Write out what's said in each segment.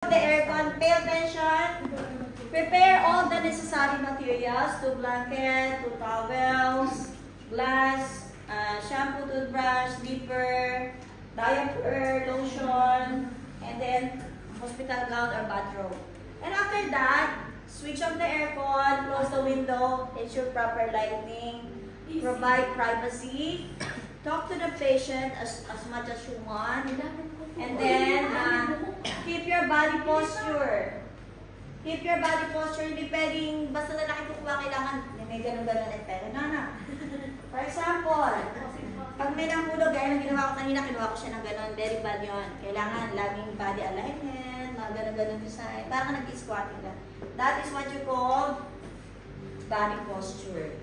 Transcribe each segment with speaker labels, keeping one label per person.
Speaker 1: The aircon, pay attention. Prepare all the necessary materials: 2 blankets, 2 towels, glass, shampoo, toothbrush, dipper, diaper, lotion, and then hospital gown or bathrobe. And after that, switch off the aircon, close the window, ensure proper lighting, provide privacy, talk to the patient as much as you want, and then keep your body posture. Keep your body posture, hindi pwedeng basta na nakikukuha, kailangan may ganun-ganun at pero na. For example, pag may nahulog, gaya ng ginawa ko kanina, kinuha ko siya ng ganun, very bad yun. Kailangan laging body alignment, mga ganun-ganun design, parang nag-squatting lang. That is what you call body posture.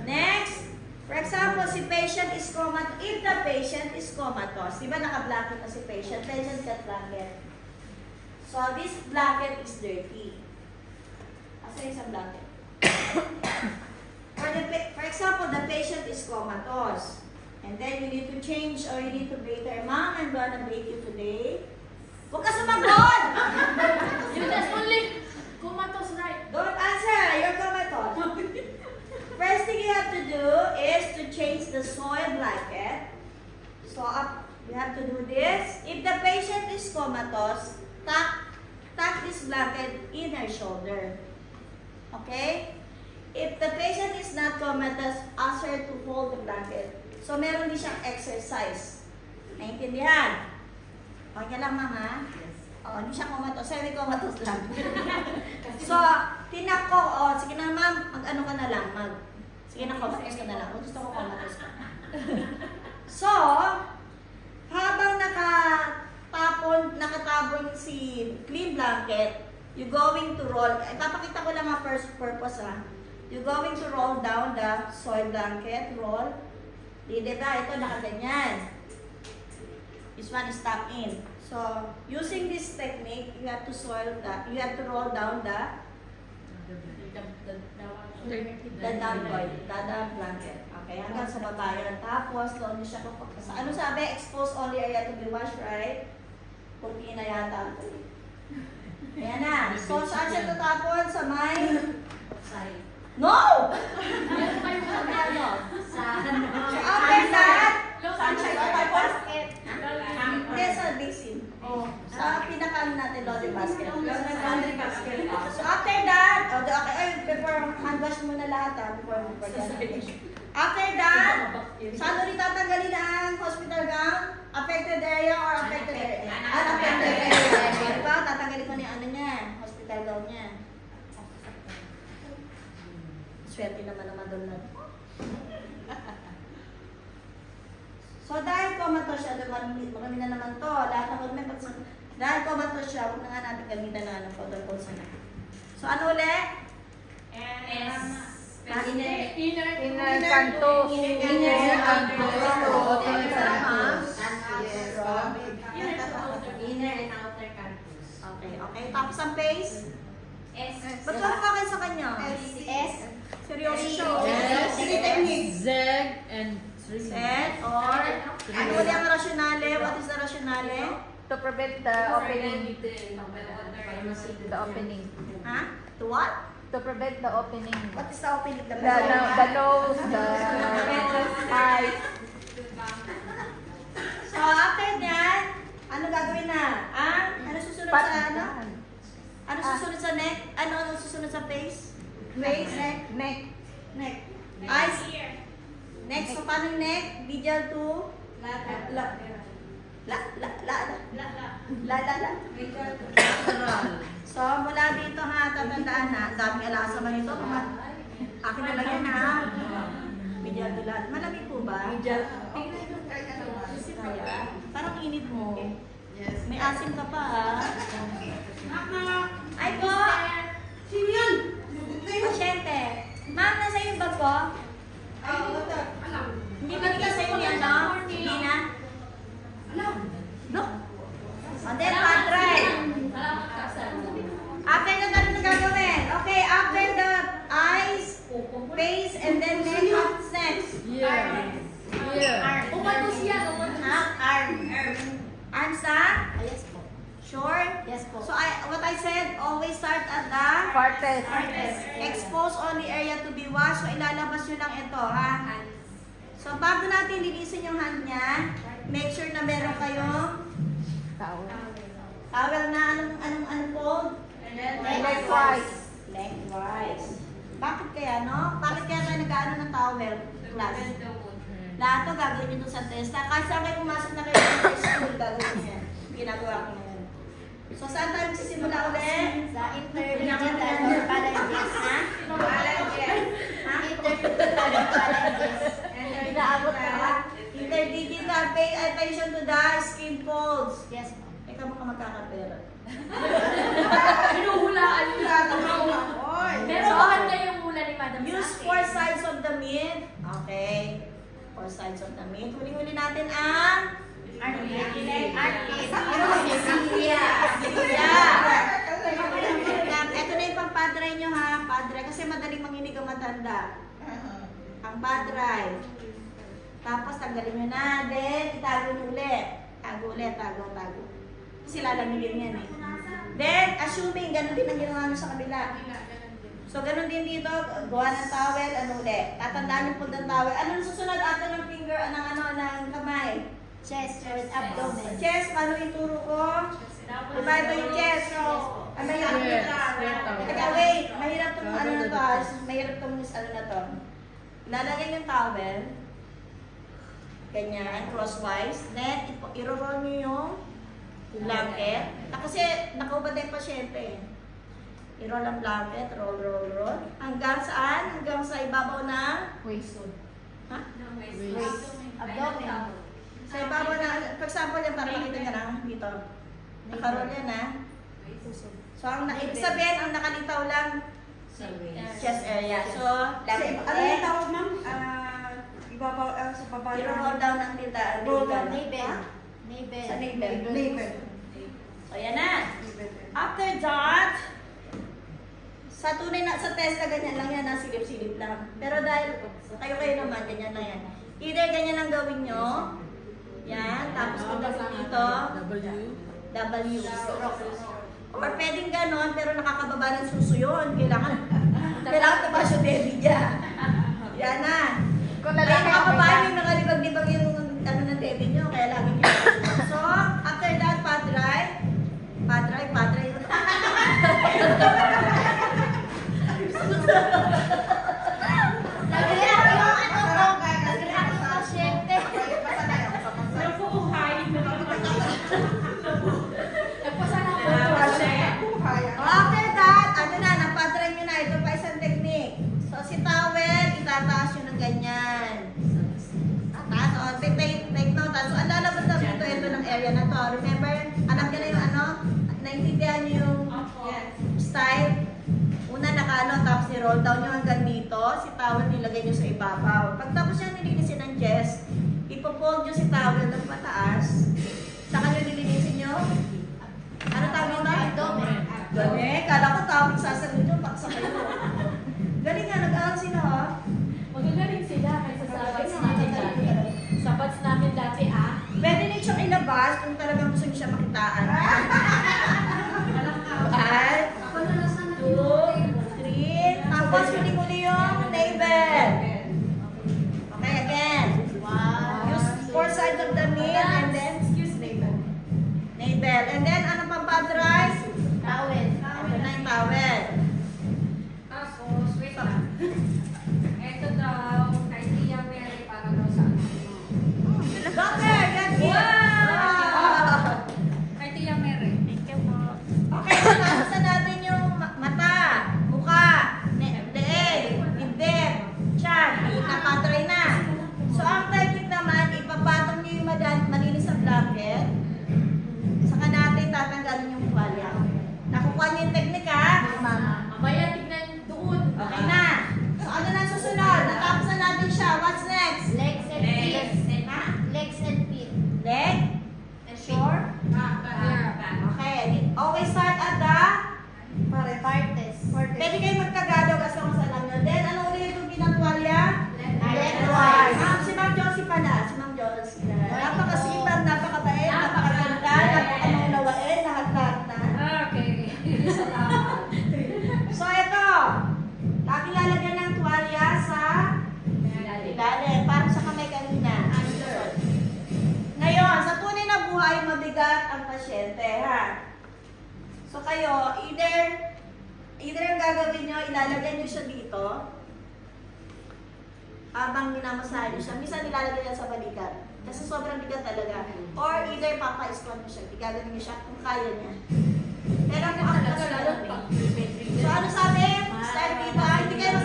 Speaker 1: Next, for example, si patient is comatose. If the patient is comatose, di ba naka-blanket na si patient got blanket. So, this blanket is dirty. Asa yung sa blanket? For example, the patient is comatose. And then you need to change or you need to bathe her. Mom, I'm gonna bathe you today. Huwag ka sumagot!
Speaker 2: You just only comatose, right?
Speaker 1: Don't answer! You're comatose. First thing you have to do is to change the soil blanket. So, you have to do this. If the patient is comatose, tuck this blanket in her shoulder. Okay? If the patient is not comatose, ask her to hold the blanket. So, meron din siyang exercise. Naintindihan? Okay lang, mama? Yes. Oh, hindi siya comatose. Semi-comatose lang. So, tinak ko. Oh, sige na, ma'am. Mag-ano ka na lang. Sige na, comatose ka na lang. Gusto ko comatose ka. So, habang nakatabon si clean blanket, you're going to roll. Ipapakita ko lang ang first purpose, You're going to roll down the soil blanket. Roll. Diba? Ito nakaganyan. This one is tucked in. So, using this technique, you have to roll down the down blanket. Okay, hanggang sa baba yan. Tapos, doon niya siya kapag. Ano sabi? Expose only area to be washed, right? Kunti na yata. Ayan na. So, saan siya tatapon? Sa may? Side. No! So, after that, saan siya tatapon? Hindi, sa basin. Sa pinakaano natin, laundry basket. Laundry basket. So, after that, before hand wash mo na lahat, before after that, saan ulit tatanggalin ang hospital gown? Affected area or affected area? Unaffected area. Diba? Tatanggalin ko na yung ano niya, hospital gown niya. Swerte naman doon na. So, dahil comatose siya, marami na naman to. Lahat ng movement, dahil comatose siya, huwag na nga natin gamitan na ng protocol sa na. So, ano ulit?
Speaker 2: Inner cantos.
Speaker 1: Inner cantos.
Speaker 2: Inner and outer cantos.
Speaker 1: Okay. Tapos ang face?
Speaker 2: S.
Speaker 1: Ba't ka makakin sa kanya?
Speaker 2: S.
Speaker 1: Seryoso siya.
Speaker 2: Sige, technique. Z and
Speaker 1: set or ano ulit ang rationale? What is the rationale?
Speaker 3: To prevent the opening. The opening.
Speaker 1: Ha? To what?
Speaker 3: To prevent the opening.
Speaker 1: What is the opening?
Speaker 3: The nose, the eyes.
Speaker 1: So after that, ano gagawin na? Ano susunod sa ano? Ano susunod sa neck? Ano susunod sa face? Face?
Speaker 3: Neck.
Speaker 1: Eyes? Next, so paano yung neck? Medial to? La. So, mula dito tatandaan na. Daming alasa man ito. Akin na lang yan Medial to lahat. Malamig po ba? Parang init mo. May asim ka pa Ay po! Sino yun? Pasyente. Ma'am, nasa yung bag ko? Hindi ba nila sa'yo ni ano? Hindi na? No. And then, patry. After that, ano na gagawin? Okay, after the eyes, face, and then neck, what's next?
Speaker 2: Umatos yan.
Speaker 1: Arm. Arms na? Yes po. Sure? Yes po. So what I said, always start at the
Speaker 3: Farthest.
Speaker 1: expose only area to be washed. So ilalabas nyo lang ito, ha? So bago natin linisin yung hand niya, make sure na meron kayong towel na anong fold?
Speaker 3: Lengthwise.
Speaker 1: Lengthwise. Bakit kaya, no? Bakit kaya tayo nag-ano ng towel? Class. Lahat to gagawin nyo dun sa testa. Kahit saan kayo pumasok na kayo sa school, gagawin nyo yan. Ginagawa ko ngayon. So saan tayo magsisimula ulit? Sa interdigital phalanges, ha? Ha? Interdigital phalanges. Inaabot ka ha? Interdigital, pay attention to the skin folds. Yes, ma'am. Ikaw mo ka magkakapera.
Speaker 2: Hinuhulaan nyo lahat ang mga. Pero maganda yung hula ni Madam sa
Speaker 1: Use
Speaker 2: akin.
Speaker 1: 4 sides of the meat. Okay. 4 sides of the meat. Huli-huli natin ang ito na yung pang-padry nyo ha. Padry. Kasi madaling manginig ang matanda. Ang padry. Tapos tanggalin nyo na. Then, itago nyo ulit. Tago ulit. Tago. Kasi lalamigin yan eh. Then, assuming, ganun din ang ginawa nyo sa kabila. So, ganun din dito. Gawa ng towel. Ano ulit? Tatandaan yung fold ng towel. Ano susunod ato ng finger? ng kamay? Chest or abdomen. Chest, paano ituro ko? Diba ito yung chest? So, ano yung Teka, wait. Mahirap itong ano na to. Mahirap itong ano na to. Lalagay yung towel. Ganyan, crosswise. Then, i-roll nyo yung blanket. Kasi nakaubad na yung pasyente. I-roll ang blanket. Roll. Hanggang saan? Hanggang sa ibabaw ng
Speaker 3: Waist.
Speaker 1: ha?
Speaker 3: Waist.
Speaker 1: Abdomen. Sa ibabaw na, for example, yan para makita nyo lang dito. Nakaroll yan ha. So, ang ibig sabihin, ang nakalitaw lang chest area. So,
Speaker 4: Ano yung tawag, ma'am? Ibabaw, sa baba.
Speaker 1: i-roll down ng tita.
Speaker 3: Navel.
Speaker 1: Sa navel. So, yan na.
Speaker 4: Navel.
Speaker 1: After that, sa tunay na, sa test na ganyan lang yan, silip-silip lang. Pero dahil kayo naman, ganyan lang yan. Either ganyan lang gawin nyo. Yan, tapos kung dito, W. Or pwedeng ganon, pero nakakababa ng suso yun. Kailangan tabas yung baby niya. Yan na.
Speaker 3: Kung
Speaker 1: Kaya
Speaker 3: lalaki,
Speaker 1: nakakababa
Speaker 3: okay
Speaker 1: yung nakalibag-libag yung ano ng baby nyo, kaya lagi nyo. So, after that, padry. After that, ano na, napadry nyo na. Ito pa isang technique. So, si towel, itataas nyo ng ganyan. Taas, o, take note. So, ang lalabas na ito ng area na to. Remember, alam nyo na yung ano, naintindihan nyo yung style. Una nakaano, tapos i-roll down nyo hanggang dito. Si towel nilagay nyo sa ibabaw. Pagtapos nyo nilinisin ng chest, ipofold nyo si towel ng pataas. Saka nyo nilinisin nyo. Ano tawag nyo? Abdomen. Kala ko tawag sasagot nyo, paksa kayo. Galing nga, nag-aaral sila ha.
Speaker 2: Magagaling sila kaysa sa abats namin dati. Sa abats namin dati,
Speaker 1: Pwede nyo siyang ilabas kung talagang gusto nyo siya makitaan. 5, 2, 3, tapos huli-huli yung navel. Okay, again. Use 4 sides of the meat and then navel. And then, ano pang padry?
Speaker 3: Towel.
Speaker 1: Ito na yung towel.
Speaker 5: Tapos, wait lang. Ito daw, kay Tia Mary para daw sa ano.
Speaker 1: Doctor, get here!
Speaker 5: Kay Tia Mary.
Speaker 1: Okay, so nasa natin yung mata, mukha, leeg, dibdib, tiyan, napadry na. So, ang technique naman, ipapatong nyo yung malinis na blanket. Saka natin tatanggalin yung tuwalya. Nakukuha nyo yung technique ha?
Speaker 2: mamaya tignan doon.
Speaker 1: Okay na. So, ano na susunod? Natapos na natin siya. What's next?
Speaker 3: Legs and feet.
Speaker 1: Ha?
Speaker 3: Legs and feet.
Speaker 1: Leg? Sure? Okay. Always start at the
Speaker 3: Farthest.
Speaker 1: pwede kayo magtagalog as long as alam nyo. Then, ano ulit yung ginatwalya?
Speaker 3: Lengthwise.
Speaker 1: Si Ma'am Josie pala. Si Ma'am Josie. Napakasipag, napakabait, napakaganda, napakamunawain, lahat-lahat na. So kayo, either ang gagawin nyo, ilalagay nyo siya dito. Habang minamasahe nyo siya. Minsan nilalagay yan sa balikat. Kasi sobrang bigat talaga. Or either papa-squat nyo siya. Gagawin nyo siya kung kaya niya. Pero kung ako so ano sabi? Start dito. Hindi kayo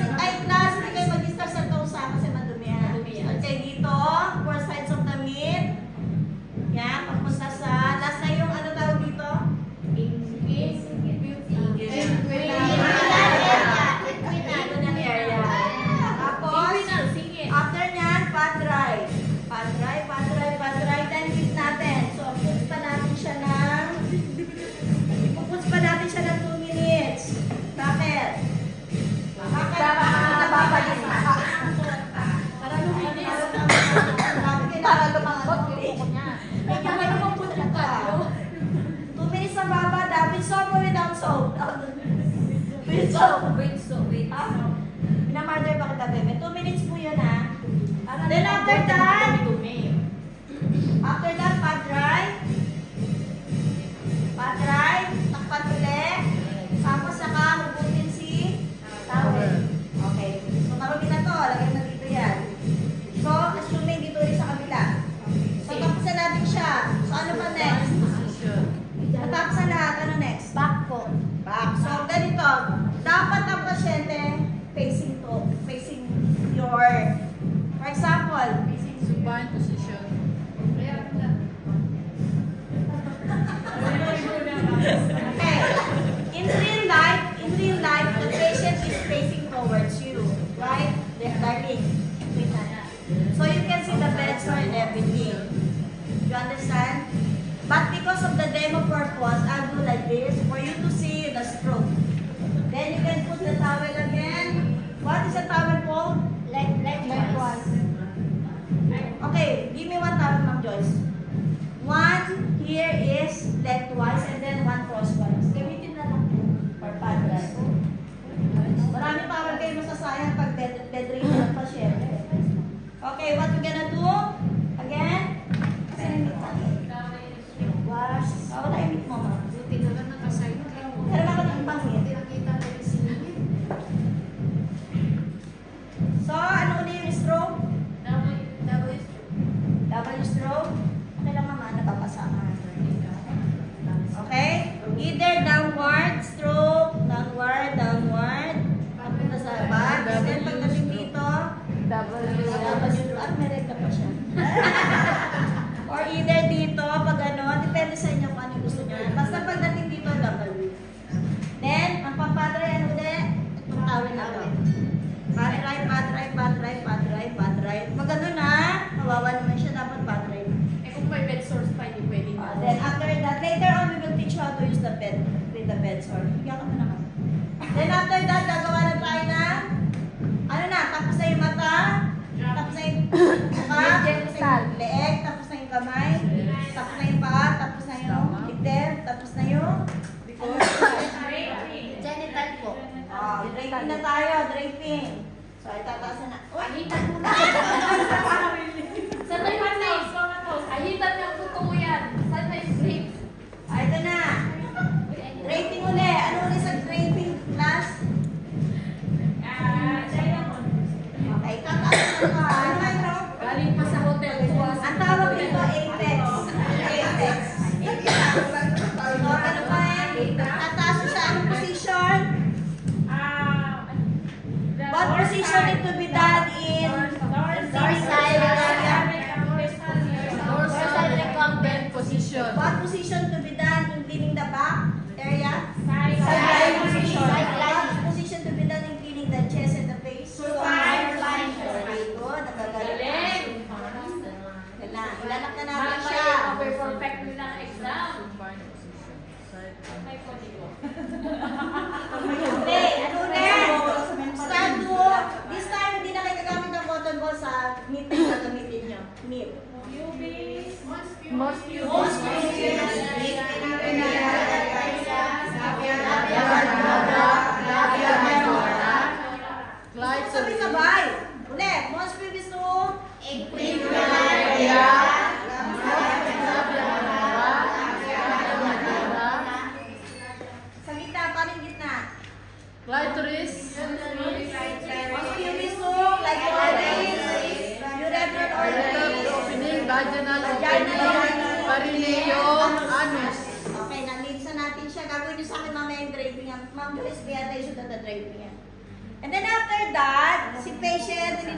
Speaker 1: class, hindi kayo mag-start sa tosa kasi madumi yan. Okay, dito. 4 sides of the mid. Yan, papunta sa last na yung ano tawag dito? Area. Tapos, after nyan, pad dry. Pad dry, then hit natin. So, push pa natin siya ng 2 minutes. Bakit? Bakit nababalis na?
Speaker 2: Para luminis.
Speaker 1: Para lumangot.
Speaker 2: May kamay naman po ng cardio.
Speaker 1: 2 minutes na baba, with soap or without soap? With soap. Pinamarder ba kita, bebe? 2 minutes po yun, ha? Then after that, pad dry. Takpan ulit. Tapos saka hugutin si towel. Okay. So marumi na to. Lagyan na dito yan. So, assuming dito rin sa kabila. So, tapusan natin siya. So, ano pa next? Matapos na lahat. Ano next?
Speaker 3: Back po.
Speaker 1: Back. So, ganito. Dapat ang pasyente facing your, for example,
Speaker 2: Supine position.
Speaker 1: okay. In real life, the patient is facing towards you, right? Darling. So you can see the bed sore and everything. You understand? But because of the demo purpose, I'll do like this for you to see the stroke. Then you can put the towel again. What is the towel called?
Speaker 3: Lengthwise.
Speaker 1: Okay, give me one towel, Ma'am Joyce. One here is lengthwise and then one crosswise. Gamitin na lang for pad dry. Marami towel kayo masasayang pag bedridden ng pasyente. Okay, what we're gonna do? Again? Wash. Wala yung meat mo, ma'am. Pero naman yung pangit. So, ano ulit yung stroke? Double stroke. Okay lang, mama. Napapasa ka. Okay? Either downward stroke, downward. Papunta sa back. And then pagdating dito, double stroke. At may regla pa siya. Or either dito, pag ano, depende sa inyo kung ano yung gusto nyo. Basta pagdating dito, double. Then, ang pampadry, ano ulit? Itong tawin na to. Pad dry. Pag ano na, kawawa naman siya, dapat pad dry.
Speaker 2: Kung may bed sores pa, hindi pwede.
Speaker 1: Then after that, later on, we will teach you how to use the bed with the bed sore. Higyan ka mo naman. Then after that, gagawa na tayo na, ano na, tapos na yung mata, tapos na yung mukha, tapos na yung leeg, tapos na yung kamay, tapos na yung paa, tapos na yung likter, tapos na yung
Speaker 3: Genital po.
Speaker 1: draping na tayo, draping. So, itataas na.
Speaker 2: Ahitan mo na. Sa tayo ahitan niya ang totoo yan. Saan na yung sleep?
Speaker 1: Ito na. Draping uli. Ano uli sa draping class? Okay, tataas na ka. Ano nga ito?
Speaker 2: Galing pa sa hotel.
Speaker 1: Ang tawag dito, apex. So, ano pa eh? Tataas siya. Anong position? What position need to be done in
Speaker 3: Dorsal recumbent
Speaker 2: position.
Speaker 1: What position to be done in cleaning the back area?
Speaker 3: Side
Speaker 1: position.
Speaker 3: Side
Speaker 1: What
Speaker 3: lying.
Speaker 1: position to be done in cleaning the chest and the face?
Speaker 3: Supine.
Speaker 1: Very good. Nagagaling. Ilalak na natin siya.
Speaker 2: Mamaya, perfect nila ang exam.
Speaker 1: Okay, ano ulit? Start to, this time hindi na kayo gagamit ng cotton ball sa knitting na gamitin nyo. Knit. Most sabay-sabay. Ulit. Most previous to Also, you resume like always. You return always.
Speaker 6: Opening, vaginal opening, perineum, anus.
Speaker 1: Okay, nalilisa natin siya. Gagawin niyo sa akin mamaya yung draping yan. Ma'am, please pay attention to the draping yan. And then after that, si patient